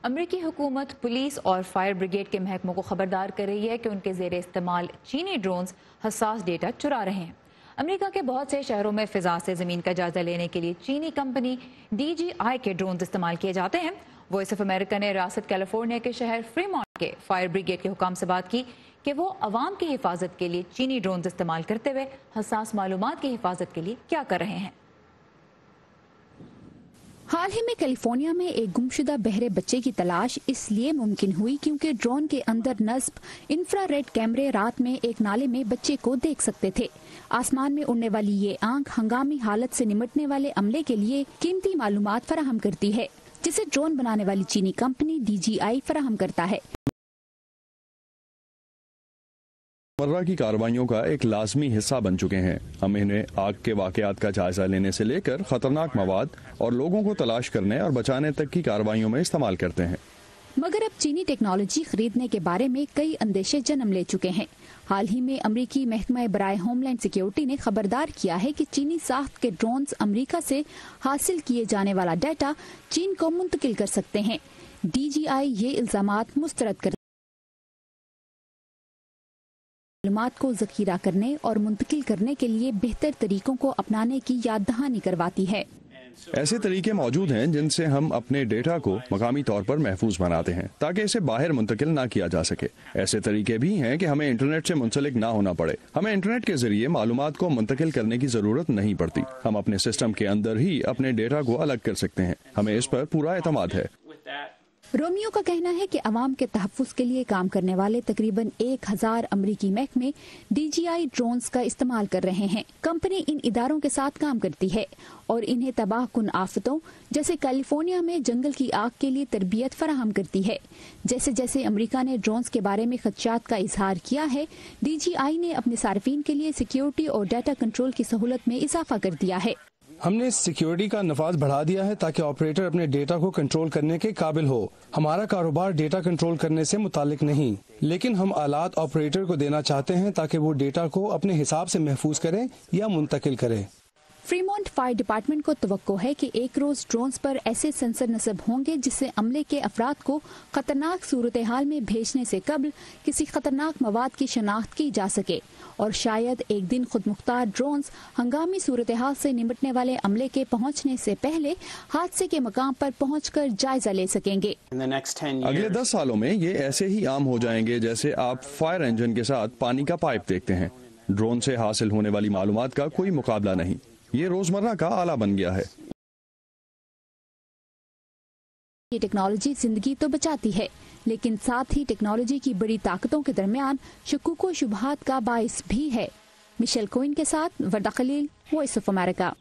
امریکی حکومت پولیس اور فائر بریگیڈ کے محکموں کو خبردار کر رہی ہے کہ ان کے زیر استعمال چینی ڈرونز حساس ڈیٹا چرا رہے ہیں۔ امریکہ کے بہت سے شہروں میں فضا سے زمین کا جائزہ لینے کے لیے چینی کمپنی DJI کے ڈرونز استعمال کیے جاتے ہیں۔ وائس آف امریکہ نے ریاست کیلیفورنیا کے شہر فریمونٹ کے فائر بریگیڈ کے حکام سے بات کی کہ وہ عوام کی حفاظت کے لیے چینی ڈرونز استعمال کرتے ہوئے حساس معلومات کی حفاظت کے لیے کیا کر رہے ہیں۔ حال ہی میں کیلیفورنیا میں ایک گمشدہ بہرے بچے کی تلاش اس لیے ممکن ہوئی کیونکہ ڈرون کے اندر نصب انفرا ریڈ کیمرے رات میں ایک نالے میں بچے کو دیکھ سکتے تھے۔ آسمان میں اڑنے والی یہ آنکھ ہنگامی حالت سے نمٹنے والے عملے کے لیے قیمتی معلومات فراہم کرتی ہے، جسے ڈرون بنانے والی چینی کمپنی DJI فراہم کرتا ہے۔ مرہ کی کارروائیوں کا ایک لازمی حصہ بن چکے ہیں۔ ہم انہیں آگ کے واقعات کا جائزہ لینے سے لے کر خطرناک مواد اور لوگوں کو تلاش کرنے اور بچانے تک کی کارروائیوں میں استعمال کرتے ہیں۔ مگر اب چینی ٹیکنالوجی خریدنے کے بارے میں کئی اندیشے جنم لے چکے ہیں۔ حال ہی میں امریکی محکمہ برائے ہوم لینڈ سیکیورٹی نے خبردار کیا ہے کہ چینی ساخت کے ڈرونز امریکہ سے حاصل کیے جانے والا ڈیٹا چین کو منتقل کر سکتے ہیں۔ DJI یہ الزامات مسترد کرتے معلومات کو ذخیرہ کرنے اور منتقل کرنے کے لیے بہتر طریقوں کو اپنانے کی یاد دہانی کرواتی ہے۔ ایسے طریقے موجود ہیں جن سے ہم اپنے ڈیٹا کو مقامی طور پر محفوظ بناتے ہیں تاکہ اسے باہر منتقل نہ کیا جا سکے۔ ایسے طریقے بھی ہیں کہ ہمیں انٹرنیٹ سے منسلک نہ ہونا پڑے۔ ہمیں انٹرنیٹ کے ذریعے معلومات کو منتقل کرنے کی ضرورت نہیں پڑتی۔ ہم اپنے سسٹم کے اندر ہی اپنے ڈیٹا کو الگ کر سکتے ہیں۔ ہمیں اس پر پورا اعتماد ہے۔ رومیو کا کہنا ہے کہ عوام کے تحفظ کے لیے کام کرنے والے تقریباً 1000 امریکی محکمے DJI ڈرونز کا استعمال کر رہے ہیں۔ کمپنی ان اداروں کے ساتھ کام کرتی ہے اور انہیں تباہ کن آفتوں جیسے کیلیفورنیا میں جنگل کی آگ کے لیے تربیت فراہم کرتی ہے۔ جیسے جیسے امریکہ نے ڈرونز کے بارے میں خدشات کا اظہار کیا ہے، DJI نے اپنے صارفین کے لیے سیکیورٹی اور ڈیٹا کنٹرول کی سہولت میں اضافہ کر دیا ہے۔ ہم نے سیکیورٹی کا نفاذ بڑھا دیا ہے تاکہ آپریٹر اپنے ڈیٹا کو کنٹرول کرنے کے قابل ہو۔ ہمارا کاروبار ڈیٹا کنٹرول کرنے سے متعلق نہیں، لیکن ہم آلات آپریٹر کو دینا چاہتے ہیں تاکہ وہ ڈیٹا کو اپنے حساب سے محفوظ کریں یا منتقل کریں۔ فریمونٹ فائر ڈپارٹمنٹ کو توقع ہے کہ ایک روز ڈرونز پر ایسے سینسر نصب ہوں گے جس سے عملے کے افراد کو خطرناک صورتحال میں بھیجنے سے قبل کسی خطرناک مواد کی شناخت کی جا سکے، اور شاید ایک دن خود مختار ڈرونز ہنگامی صورتحال سے نمٹنے والے عملے کے پہنچنے سے پہلے حادثے کے مقام پر پہنچ کر جائزہ لے سکیں گے۔ اگلے 10 سالوں میں یہ ایسے ہی عام ہو جائیں گے جیسے آپ فائر انجن کے ساتھ پانی کا پائپ دیکھتے ہیں۔ ڈرون سے حاصل ہونے والی معلومات کا کوئی مقابلہ نہیں۔ یہ روزمرہ کا آلہ بن گیا ہے۔ یہ ٹیکنالوجی زندگی تو بچاتی ہے، لیکن ساتھ ہی ٹیکنالوجی کی بڑی طاقتوں کے درمیان شکوک و شبہات کا باعث بھی ہے۔ مشیل کوئن کے ساتھ وردہ خلیل، وائس آف امریکہ۔